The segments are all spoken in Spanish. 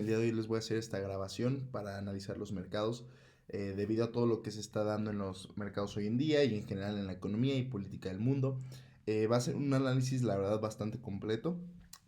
día de hoy les voy a hacer esta grabación para analizar los mercados debido a todo lo que se está dando en los mercados hoy en día y en general en la economía y política del mundo. Va a ser un análisis, la verdad, bastante completo.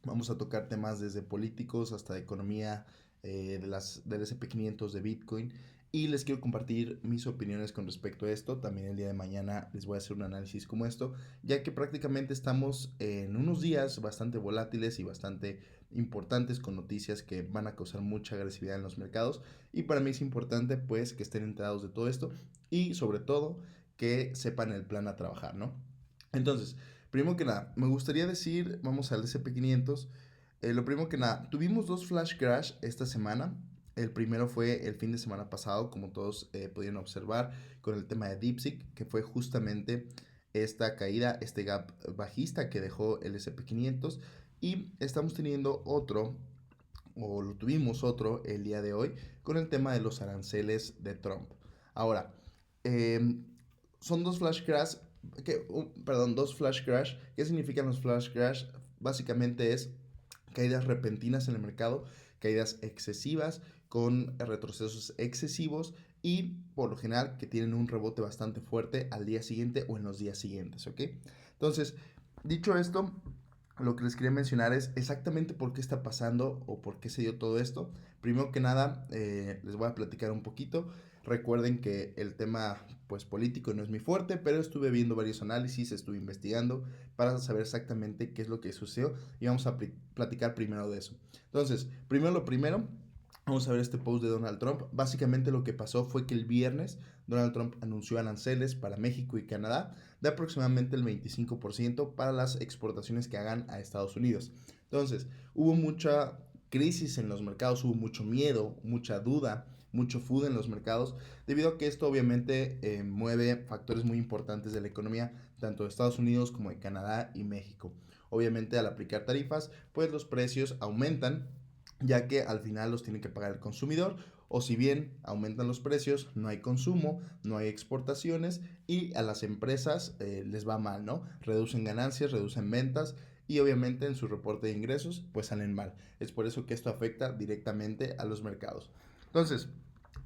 Vamos a tocar temas desde políticos hasta de economía, del S&P 500, de Bitcoin. Y les quiero compartir mis opiniones con respecto a esto. También el día de mañana les voy a hacer un análisis como esto, ya que prácticamente estamos en unos días bastante volátiles y bastante importantes con noticias que van a causar mucha agresividad en los mercados. Y para mí es importante pues que estén enterados de todo esto y sobre todo que sepan el plan a trabajar, ¿no? Entonces, primero que nada, me gustaría decir, vamos al S&P 500. Lo primero que nada, tuvimos dos flash crash esta semana. El primero fue el fin de semana pasado, como todos pudieron observar, con el tema de DeepSeek, que fue justamente esta caída, este gap bajista que dejó el S&P 500. Y estamos teniendo otro, o lo tuvimos otro el día de hoy, con el tema de los aranceles de Trump. Ahora, eh, son dos flash crash, perdón, dos flash crash. ¿Qué significan los flash crash? Básicamente es caídas repentinas en el mercado, caídas excesivas con retrocesos excesivos y por lo general que tienen un rebote bastante fuerte al día siguiente o en los días siguientes, ¿ok? Entonces, dicho esto, lo que les quería mencionar es exactamente por qué está pasando o por qué se dio todo esto. Primero que nada, les voy a platicar un poquito. Recuerden que el tema pues político no es mi fuerte, pero estuve viendo varios análisis, estuve investigando para saber exactamente qué es lo que sucedió y vamos a platicar primero de eso. Entonces, primero lo primero, vamos a ver este post de Donald Trump. Básicamente lo que pasó fue que el viernes Donald Trump anunció aranceles para México y Canadá de aproximadamente el 25% para las exportaciones que hagan a Estados Unidos. Entonces, hubo mucha crisis en los mercados, hubo mucho miedo, mucha duda, mucho food en los mercados, debido a que esto obviamente mueve factores muy importantes de la economía, tanto de Estados Unidos como de Canadá y México. Obviamente al aplicar tarifas, pues los precios aumentan, ya que al final los tiene que pagar el consumidor, o si bien aumentan los precios, no hay consumo, no hay exportaciones y a las empresas les va mal, ¿no? Reducen ganancias, reducen ventas y obviamente en su reporte de ingresos pues salen mal. Es por eso que esto afecta directamente a los mercados. Entonces,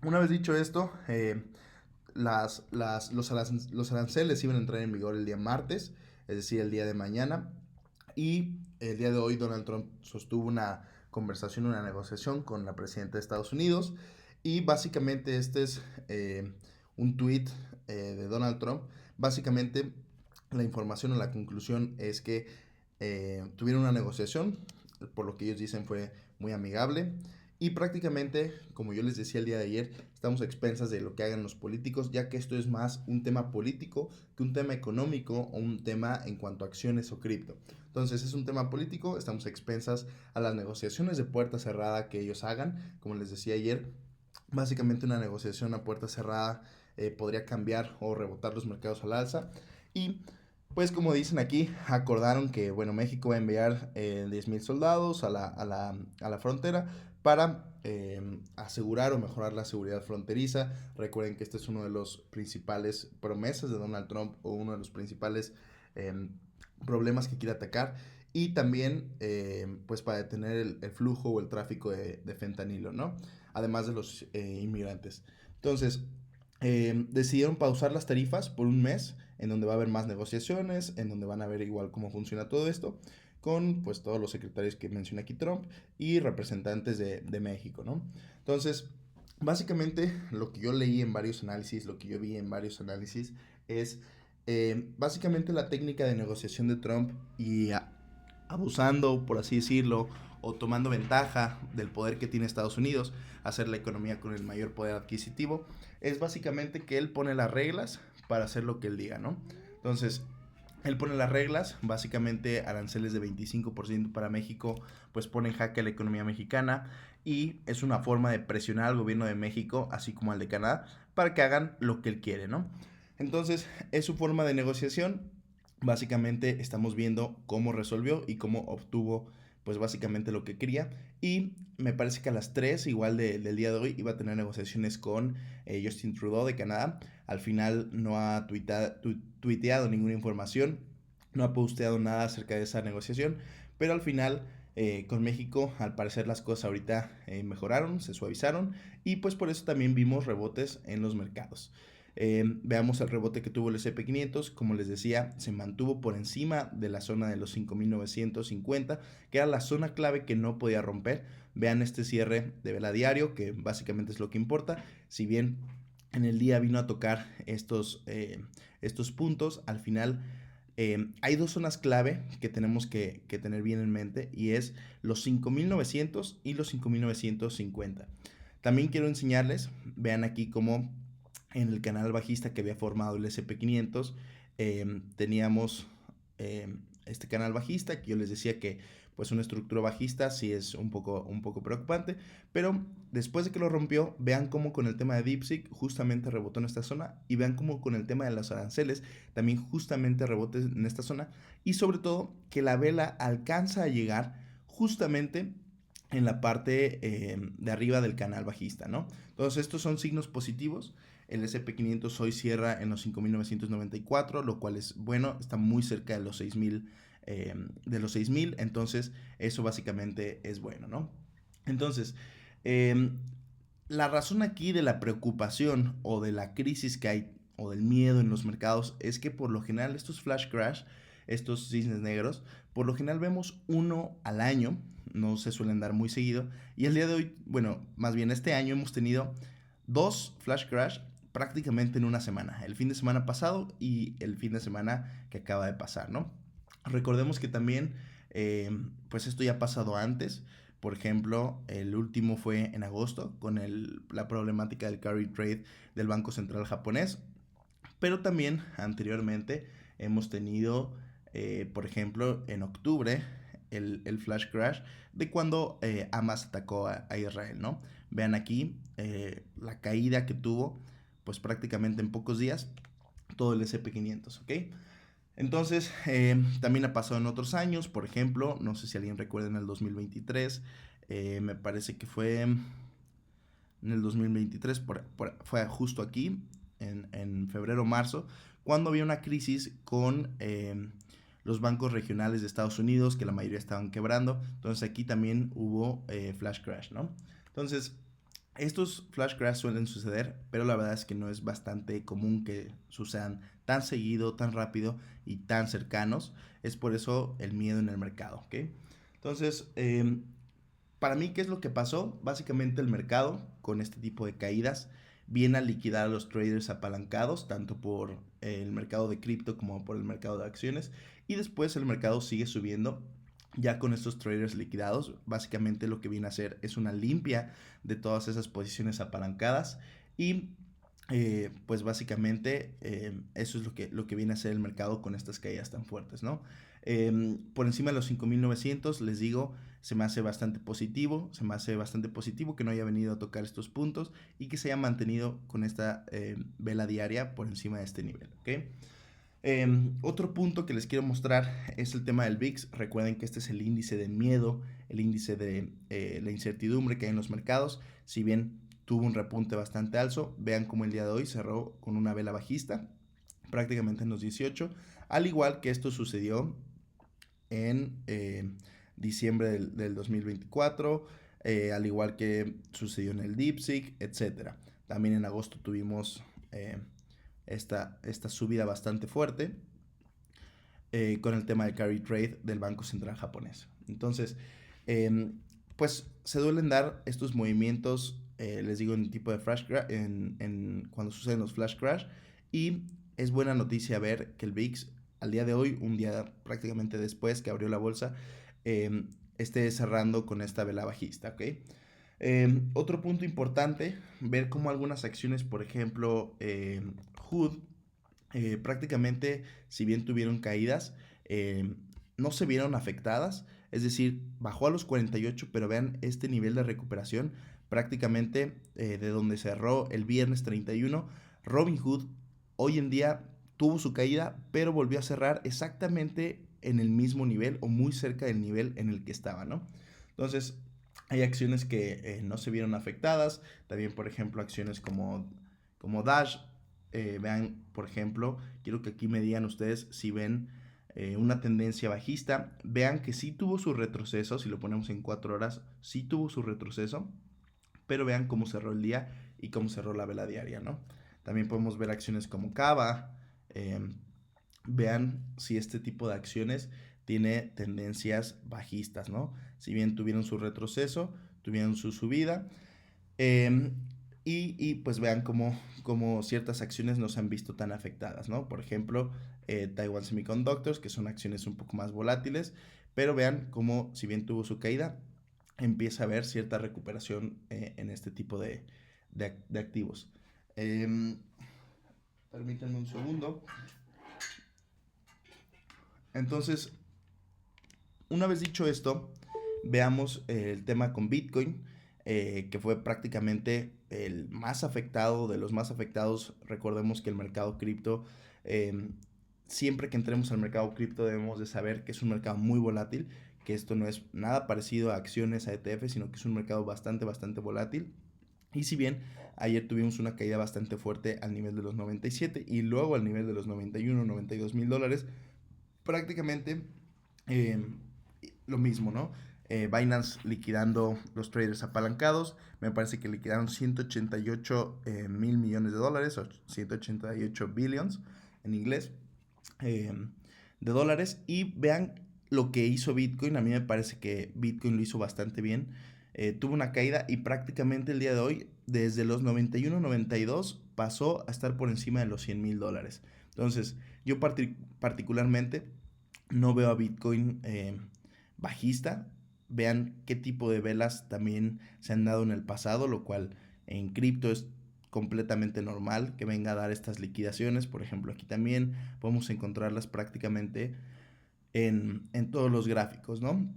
una vez dicho esto, los aranceles iban a entrar en vigor el día martes, es decir, el día de mañana. Y el día de hoy Donald Trump sostuvo una conversación, una negociación con la presidenta de Estados Unidos. Y básicamente este es un tweet de Donald Trump. Básicamente la información o la conclusión es que tuvieron una negociación, por lo que ellos dicen fue muy amigable. Y prácticamente, como yo les decía el día de ayer, estamos a expensas de lo que hagan los políticos, ya que esto es más un tema político que un tema económico o un tema en cuanto a acciones o cripto. Entonces es un tema político, estamos a expensas a las negociaciones de puerta cerrada que ellos hagan. Como les decía ayer, básicamente una negociación a puerta cerrada podría cambiar o rebotar los mercados al alza. Y pues como dicen aquí, acordaron que bueno, México va a enviar 10,000 soldados a la frontera para asegurar o mejorar la seguridad fronteriza. Recuerden que este es uno de los principales promesas de Donald Trump o uno de los principales problemas que quiere atacar. Y también pues para detener el flujo o el tráfico de fentanilo, ¿no? Además de los inmigrantes. Entonces, decidieron pausar las tarifas por un mes, en donde va a haber más negociaciones, en donde van a ver igual cómo funciona todo esto, con pues todos los secretarios que menciona aquí Trump y representantes de México, ¿no? Entonces, básicamente lo que yo leí en varios análisis, lo que yo vi en varios análisis es básicamente la técnica de negociación de Trump y abusando, por así decirlo, o tomando ventaja del poder que tiene Estados Unidos, hacer la economía con el mayor poder adquisitivo, es básicamente que él pone las reglas para hacer lo que él diga, ¿no? Entonces, él pone las reglas, básicamente aranceles de 25% para México, pues pone en jaque a la economía mexicana y es una forma de presionar al gobierno de México, así como al de Canadá, para que hagan lo que él quiere, ¿no? Entonces, es su forma de negociación. Básicamente estamos viendo cómo resolvió y cómo obtuvo pues básicamente lo que quería. Y me parece que a las 3 igual del día de hoy iba a tener negociaciones con Justin Trudeau de Canadá. Al final no ha tuiteado ninguna información, no ha posteado nada acerca de esa negociación, pero al final Con México, al parecer las cosas ahorita mejoraron, se suavizaron y pues por eso también vimos rebotes en los mercados. Veamos el rebote que tuvo el S&P 500. Como les decía, se mantuvo por encima de la zona de los 5.950, que era la zona clave que no podía romper. Vean este cierre de vela diario, que básicamente es lo que importa. Si bien en el día vino a tocar estos puntos, al final hay dos zonas clave que tenemos que tener bien en mente, y es los 5.900 y los 5.950. También quiero enseñarles, vean aquí cómo en el canal bajista que había formado el S&P 500 teníamos este canal bajista, que yo les decía que pues una estructura bajista sí es un poco preocupante, pero después de que lo rompió, vean cómo con el tema de DeepSeek justamente rebotó en esta zona, y vean cómo con el tema de los aranceles también justamente rebote en esta zona, y sobre todo que la vela alcanza a llegar justamente en la parte de arriba del canal bajista, ¿no? Entonces estos son signos positivos. El S&P 500 hoy cierra en los 5.994, lo cual es bueno, está muy cerca de los 6.000, entonces eso básicamente es bueno, ¿no? Entonces, eh, la razón aquí de la preocupación o de la crisis que hay o del miedo en los mercados es que por lo general estos flash crash, estos cisnes negros, por lo general vemos uno al año, no se suelen dar muy seguido, y el día de hoy, bueno, más bien este año hemos tenido dos flash crash prácticamente en una semana, el fin de semana pasado y el fin de semana que acaba de pasar, ¿no? Recordemos que también, pues esto ya ha pasado antes. Por ejemplo, el último fue en agosto con la problemática del carry trade del Banco Central japonés. Pero también anteriormente hemos tenido, por ejemplo, en octubre, el flash crash de cuando Hamas atacó a Israel, ¿no? Vean aquí la caída que tuvo, pues prácticamente en pocos días, todo el S&P 500, ¿ok? Entonces, también ha pasado en otros años, por ejemplo, no sé si alguien recuerda en el 2023, me parece que fue en el 2023, fue justo aquí, en febrero marzo, cuando había una crisis con los bancos regionales de Estados Unidos, que la mayoría estaban quebrando. Entonces aquí también hubo flash crash, ¿no? Entonces, estos flash crash suelen suceder, pero la verdad es que no es bastante común que sucedan tan seguido, tan rápido y tan cercanos. Es por eso el miedo en el mercado, ¿ok? Entonces, para mí, ¿qué es lo que pasó? Básicamente el mercado, con este tipo de caídas, viene a liquidar a los traders apalancados, tanto por el mercado de cripto como por el mercado de acciones, y después el mercado sigue subiendo. Ya con estos traders liquidados, básicamente lo que viene a hacer es una limpia de todas esas posiciones apalancadas, y pues básicamente eso es lo que viene a hacer el mercado con estas caídas tan fuertes, ¿no? Por encima de los 5.900, les digo, se me hace bastante positivo, que no haya venido a tocar estos puntos y que se haya mantenido con esta vela diaria por encima de este nivel, ¿ok? Otro punto que les quiero mostrar es el tema del VIX. Recuerden que este es el índice de miedo, el índice de la incertidumbre que hay en los mercados. Si bien tuvo un repunte bastante alto, vean cómo el día de hoy cerró con una vela bajista, prácticamente en los 18, al igual que esto sucedió en diciembre del 2024, al igual que sucedió en el DeepSeek, etc. También en agosto tuvimos esta subida bastante fuerte con el tema del carry trade del Banco Central japonés. Entonces, pues se duelen dar estos movimientos, les digo, en tipo de flash crash, cuando suceden los flash crash, y es buena noticia ver que el VIX al día de hoy, un día prácticamente después que abrió la bolsa, esté cerrando con esta vela bajista, ¿ok? Otro punto importante, ver cómo algunas acciones, por ejemplo, HOOD, prácticamente, si bien tuvieron caídas, no se vieron afectadas, es decir, bajó a los 48, pero vean este nivel de recuperación prácticamente de donde cerró el viernes 31. Robinhood hoy en día tuvo su caída, pero volvió a cerrar exactamente en el mismo nivel o muy cerca del nivel en el que estaba, ¿no? Entonces, hay acciones que no se vieron afectadas, también por ejemplo acciones como Dash. Vean, por ejemplo, quiero que aquí me digan ustedes si ven una tendencia bajista. Vean que sí tuvo su retroceso, si lo ponemos en 4 horas, sí tuvo su retroceso, pero vean cómo cerró el día y cómo cerró la vela diaria, ¿no? También podemos ver acciones como Cava. Vean si este tipo de acciones tiene tendencias bajistas, ¿no? Si bien tuvieron su retroceso, tuvieron su subida, eh, pues vean cómo ciertas acciones no se han visto tan afectadas, ¿no? Por ejemplo, Taiwan Semiconductors, que son acciones un poco más volátiles, pero vean cómo, si bien tuvo su caída, empieza a haber cierta recuperación en este tipo de activos. Eh, Permítanme un segundo. Entonces, una vez dicho esto, veamos el tema con Bitcoin, que fue prácticamente el más afectado, de los más afectados. Recordemos que el mercado cripto, eh, siempre que entremos al mercado cripto debemos de saber que es un mercado muy volátil, que esto no es nada parecido a acciones, a ETF, sino que es un mercado bastante, bastante volátil. Y si bien ayer tuvimos una caída bastante fuerte al nivel de los 97 y luego al nivel de los 91, 92 mil dólares, prácticamente eh, lo mismo, ¿no? Binance liquidando los traders apalancados. Me parece que liquidaron 188 mil millones de dólares, o 188 billions en inglés, eh, de dólares. Y vean lo que hizo Bitcoin. A mí me parece que Bitcoin lo hizo bastante bien. Tuvo una caída y prácticamente el día de hoy, desde los 91, 92, pasó a estar por encima de los 100 mil dólares. Entonces, yo particularmente no veo a Bitcoin bajista. Vean qué tipo de velas también se han dado en el pasado, lo cual en cripto es completamente normal que venga a dar estas liquidaciones. Por ejemplo, aquí también podemos encontrarlas prácticamente en todos los gráficos, ¿no?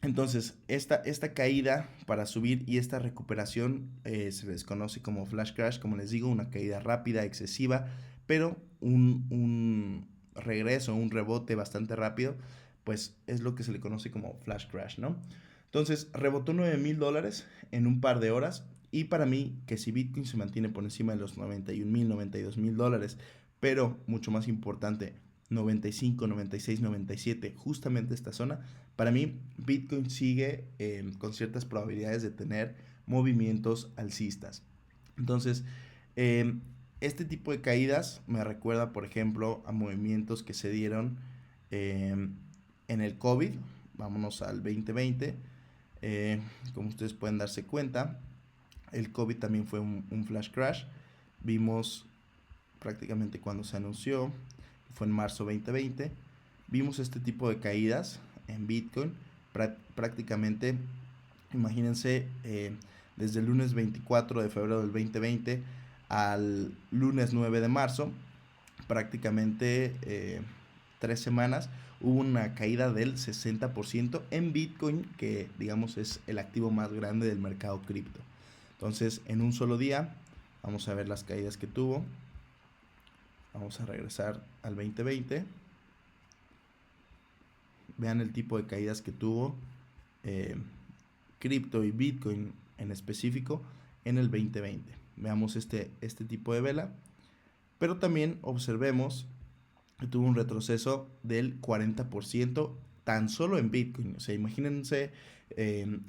Entonces, esta caída para subir y esta recuperación se les conoce como flash crash, como les digo, una caída rápida, excesiva, pero un regreso, un rebote bastante rápido, pues es lo que se le conoce como flash crash, ¿no? Entonces, rebotó 9 mil dólares en un par de horas, y para mí, que si Bitcoin se mantiene por encima de los 91 mil, 92 mil dólares, pero mucho más importante, 95, 96, 97, justamente esta zona, para mí Bitcoin sigue con ciertas probabilidades de tener movimientos alcistas. Entonces, eh, este tipo de caídas me recuerda, por ejemplo, a movimientos que se dieron eh, en el COVID. Vámonos al 2020. Eh, Como ustedes pueden darse cuenta, el COVID también fue un flash crash. Vimos prácticamente cuando se anunció, fue en marzo 2020, vimos este tipo de caídas en Bitcoin. Prácticamente, imagínense, desde el lunes 24 de febrero del 2020 al lunes 9 de marzo, prácticamente 3 semanas, hubo una caída del 60% en Bitcoin, que digamos es el activo más grande del mercado cripto. Entonces, en un solo día, vamos a ver las caídas que tuvo. Vamos a regresar al 2020. Vean el tipo de caídas que tuvo eh, cripto y Bitcoin en específico en el 2020. Veamos este tipo de vela. Pero también observemos que tuvo un retroceso del 40% tan solo en Bitcoin. O sea, imagínense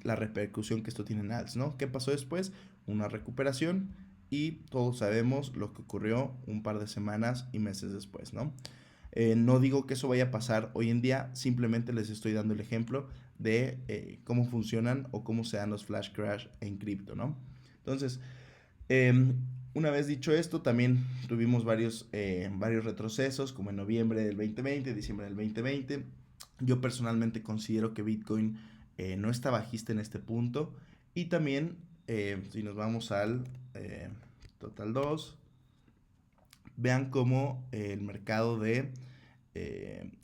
la repercusión que esto tiene en alts, ¿no? ¿Qué pasó después? Una recuperación, y todos sabemos lo que ocurrió un par de semanas y meses después, ¿no? No digo que eso vaya a pasar hoy en día, simplemente les estoy dando el ejemplo de cómo funcionan o cómo se dan los flash crash en cripto, ¿no? Entonces, una vez dicho esto, también tuvimos varios retrocesos, como en noviembre del 2020, diciembre del 2020. Yo personalmente considero que Bitcoin no está bajista en este punto. Y también, si nos vamos al Total 2, vean cómo el mercado de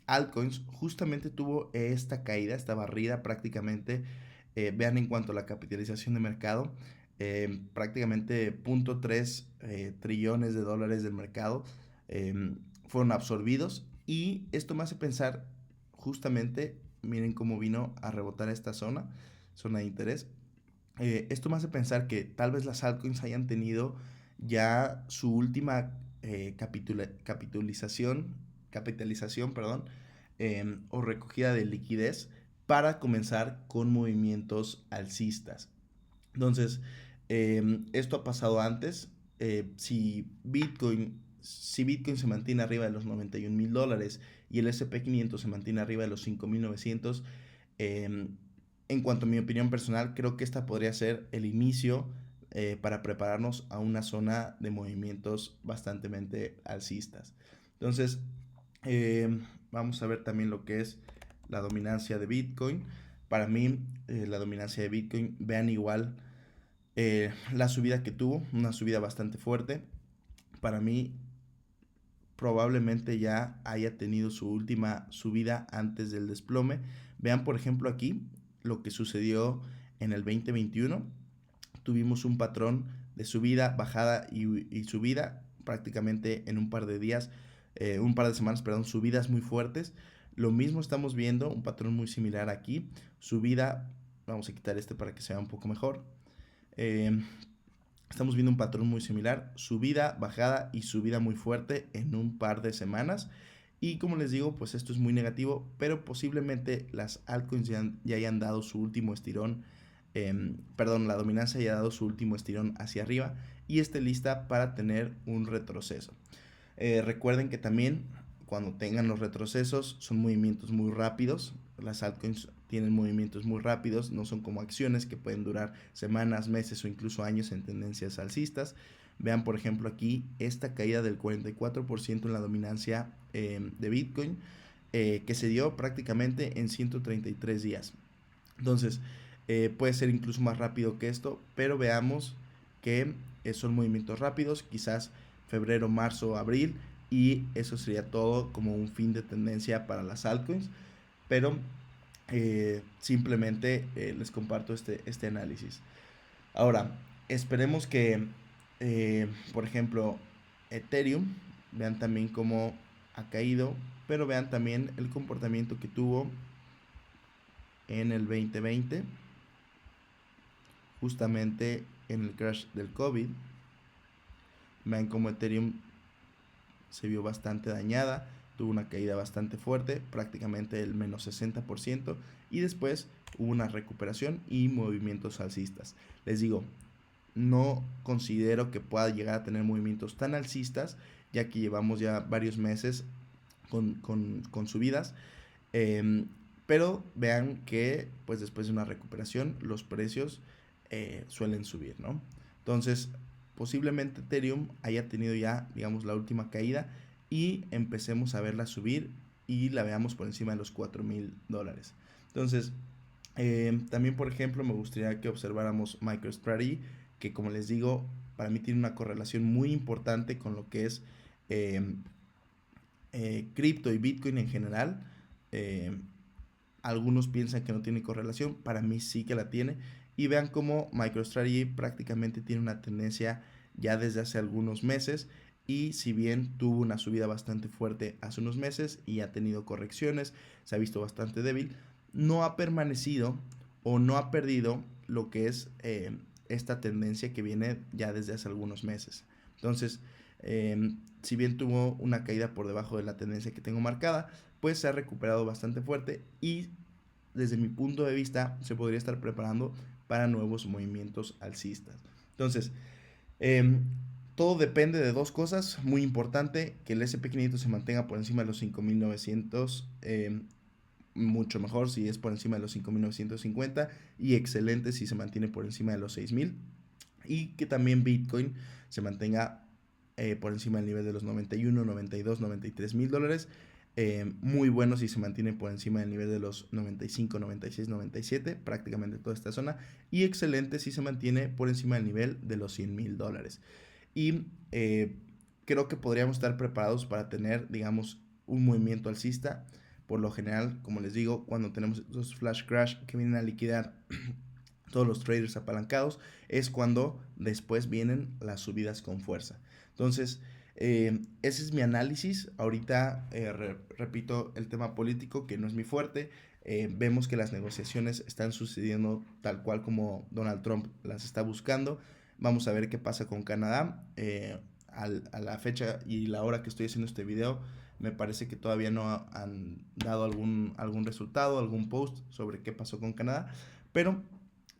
altcoins justamente tuvo esta caída, esta barrida prácticamente. Vean en cuanto a la capitalización de mercado, prácticamente 0.3 trillones de dólares del mercado fueron absorbidos. Y esto me hace pensar justamente, miren cómo vino a rebotar esta zona de interés. Esto me hace pensar que tal vez las altcoins hayan tenido ya su última capitalización, perdón, o recogida de liquidez para comenzar con movimientos alcistas. Entonces, esto ha pasado antes. Si Bitcoin se mantiene arriba de los $91,000 y el SP500 se mantiene arriba de los 5,900, en cuanto a mi opinión personal, creo que esta podría ser el inicio para prepararnos a una zona de movimientos bastante alcistas. Entonces, vamos a ver también lo que es la dominancia de Bitcoin. Para mí, la dominancia de Bitcoin, vean igual la subida que tuvo, una subida bastante fuerte. Para mí, probablemente ya haya tenido su última subida antes del desplome. Vean, por ejemplo, aquí lo que sucedió en el 2021. Tuvimos un patrón de subida, bajada y subida prácticamente en un par de días, un par de semanas, perdón, subidas muy fuertes. Lo mismo estamos viendo, un patrón muy similar aquí. Subida, vamos a quitar este para que se vea un poco mejor. Estamos viendo un patrón muy similar, subida, bajada y subida muy fuerte en un par de semanas. Y como les digo, pues esto es muy negativo, pero posiblemente las altcoins ya hayan dado su último estirón, la dominancia haya dado su último estirón hacia arriba y esté lista para tener un retroceso. Recuerden que también cuando tengan los retrocesos son movimientos muy rápidos. Las altcoins tienen movimientos muy rápidos, no son como acciones que pueden durar semanas, meses o incluso años en tendencias alcistas. Vean, por ejemplo, aquí esta caída del 44% en la dominancia de Bitcoin, que se dio prácticamente en 133 días. Entonces, puede ser incluso más rápido que esto, pero veamos que son movimientos rápidos, quizás febrero, marzo, abril, y eso sería todo como un fin de tendencia para las altcoins, pero simplemente les comparto este análisis. Ahora, esperemos que, por ejemplo, Ethereum, vean también cómo ha caído, pero vean también el comportamiento que tuvo en el 2020, justamente en el crash del COVID. Vean cómo Ethereum se vio bastante dañada, tuvo una caída bastante fuerte, prácticamente el menos 60%, y después hubo una recuperación y movimientos alcistas. Les digo, no considero que pueda llegar a tener movimientos tan alcistas, ya que llevamos ya varios meses con subidas, pero vean que pues después de una recuperación los precios suelen subir, ¿no? Entonces, posiblemente Ethereum haya tenido ya, digamos, la última caída y empecemos a verla subir y la veamos por encima de los $4,000. Entonces, también, por ejemplo, me gustaría que observáramos MicroStrategy, que como les digo, para mí tiene una correlación muy importante con lo que es cripto y Bitcoin en general. Algunos piensan que no tiene correlación, para mí sí que la tiene. Y vean cómo MicroStrategy prácticamente tiene una tendencia ya desde hace algunos meses. Y si bien tuvo una subida bastante fuerte hace unos meses y ha tenido correcciones, se ha visto bastante débil, no ha permanecido o no ha perdido lo que es esta tendencia que viene ya desde hace algunos meses. Entonces, si bien tuvo una caída por debajo de la tendencia que tengo marcada, pues se ha recuperado bastante fuerte y desde mi punto de vista se podría estar preparando para nuevos movimientos alcistas. Entonces, todo depende de dos cosas. Muy importante, que el SP500 se mantenga por encima de los 5,900, mucho mejor si es por encima de los 5,950 y excelente si se mantiene por encima de los 6,000, y que también Bitcoin se mantenga por encima del nivel de los 91, 92, 93 mil dólares. Muy bueno si se mantiene por encima del nivel de los 95, 96, 97, prácticamente toda esta zona, y excelente si se mantiene por encima del nivel de los $100,000. Y creo que podríamos estar preparados para tener, digamos, un movimiento alcista. Por lo general, como les digo, cuando tenemos esos flash crash que vienen a liquidar todos los traders apalancados, es cuando después vienen las subidas con fuerza. Entonces, ese es mi análisis. Ahorita, repito, el tema político, que no es mi fuerte. Vemos que las negociaciones están sucediendo tal cual como Donald Trump las está buscando. Vamos a ver qué pasa con Canadá. A la fecha y la hora que estoy haciendo este video, Me parece que todavía no han dado algún resultado, algún post sobre qué pasó con Canadá, pero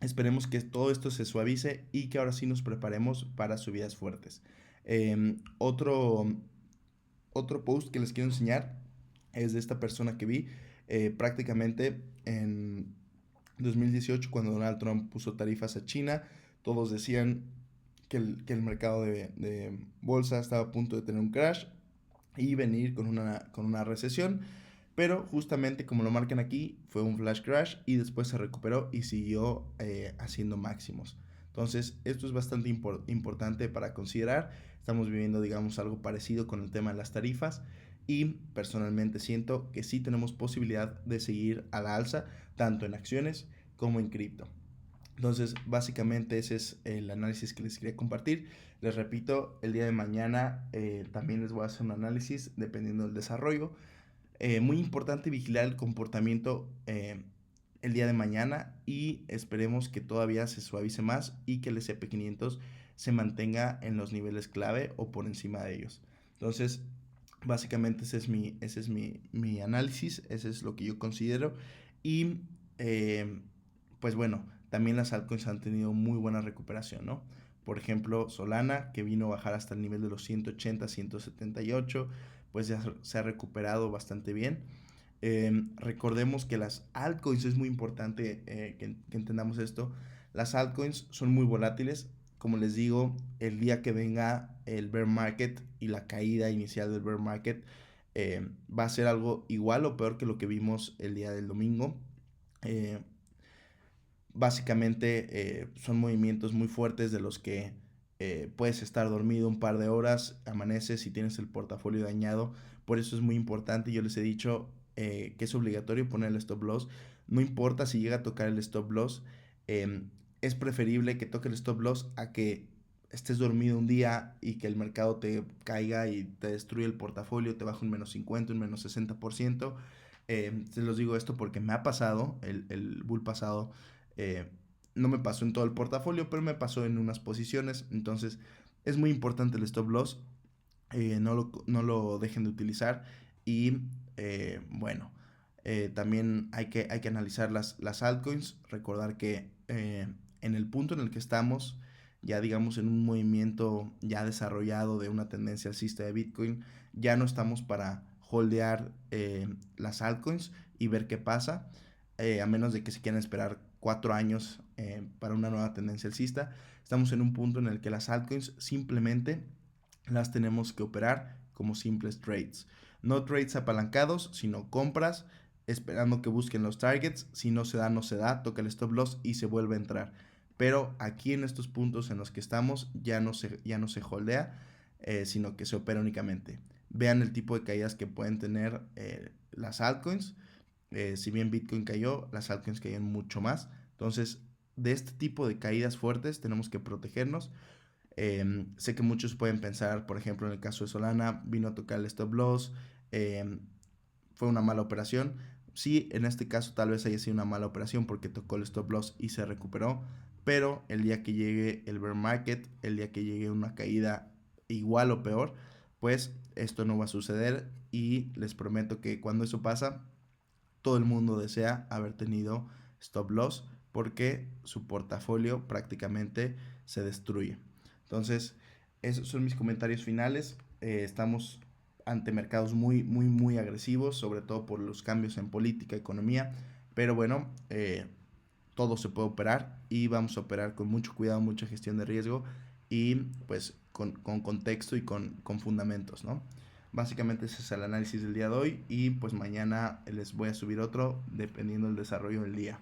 esperemos que todo esto se suavice y que ahora sí nos preparemos para subidas fuertes. Otro post que les quiero enseñar es de esta persona que vi prácticamente en 2018 cuando Donald Trump puso tarifas a China. Todos decían que el mercado de bolsa estaba a punto de tener un crash y venir con una recesión. Pero justamente como lo marcan aquí, fue un flash crash y después se recuperó y siguió haciendo máximos. Entonces, esto es bastante importante para considerar. Estamos viviendo, digamos, algo parecido con el tema de las tarifas y personalmente siento que sí tenemos posibilidad de seguir a la alza, tanto en acciones como en cripto. Entonces, básicamente ese es el análisis que les quería compartir. Les repito, el día de mañana también les voy a hacer un análisis dependiendo del desarrollo. Muy importante vigilar el comportamiento el día de mañana y esperemos que todavía se suavice más y que el S&P 500 se mantenga en los niveles clave o por encima de ellos. Entonces, básicamente ese es mi análisis, ese es lo que yo considero y pues bueno, también las altcoins han tenido muy buena recuperación, ¿no? Por ejemplo, Solana, que vino a bajar hasta el nivel de los 180, 178, pues ya se ha recuperado bastante bien. Recordemos que las altcoins, es muy importante que entendamos esto, las altcoins son muy volátiles. Como les digo, el día que venga el bear market y la caída inicial del bear market va a ser algo igual o peor que lo que vimos el día del domingo. Eh, Básicamente son movimientos muy fuertes de los que puedes estar dormido un par de horas, amaneces y tienes el portafolio dañado. Por eso es muy importante, yo les he dicho que es obligatorio poner el stop loss. No importa si llega a tocar el stop loss, eh, es preferible que toque el stop loss a que estés dormido un día y que el mercado te caiga y te destruya el portafolio, te baja un menos 50, un menos 60%. Se los digo esto porque me ha pasado, el bull pasado eh, no me pasó en todo el portafolio, pero me pasó en unas posiciones. Entonces es muy importante el stop loss. No lo dejen de utilizar. Y bueno, también hay que analizar las altcoins. Recordar que en el punto en el que estamos, ya digamos en un movimiento ya desarrollado de una tendencia alcista de Bitcoin, ya no estamos para holdear las altcoins y ver qué pasa, a menos de que se quieran esperar 4 años para una nueva tendencia alcista. Estamos en un punto en el que las altcoins simplemente las tenemos que operar como simples trades. No trades apalancados, sino compras, esperando que busquen los targets. Si no se da, no se da, toca el stop loss y se vuelve a entrar. Pero aquí en estos puntos en los que estamos ya no se holdea, sino que se opera únicamente. Vean el tipo de caídas que pueden tener las altcoins. Si bien Bitcoin cayó, las altcoins caían mucho más. Entonces, de este tipo de caídas fuertes tenemos que protegernos. Sé que muchos pueden pensar, por ejemplo, en el caso de Solana, vino a tocar el stop loss, fue una mala operación. Sí, en este caso tal vez haya sido una mala operación porque tocó el stop loss y se recuperó, pero el día que llegue el bear market, el día que llegue una caída igual o peor, pues esto no va a suceder y les prometo que cuando eso pasa, todo el mundo desea haber tenido stop loss porque su portafolio prácticamente se destruye. Entonces, esos son mis comentarios finales. Estamos ante mercados muy, muy, muy agresivos, sobre todo por los cambios en política, economía, pero bueno, todo se puede operar y vamos a operar con mucho cuidado, mucha gestión de riesgo y pues con contexto y con fundamentos, ¿no? Básicamente ese es el análisis del día de hoy y pues mañana les voy a subir otro dependiendo del desarrollo del día.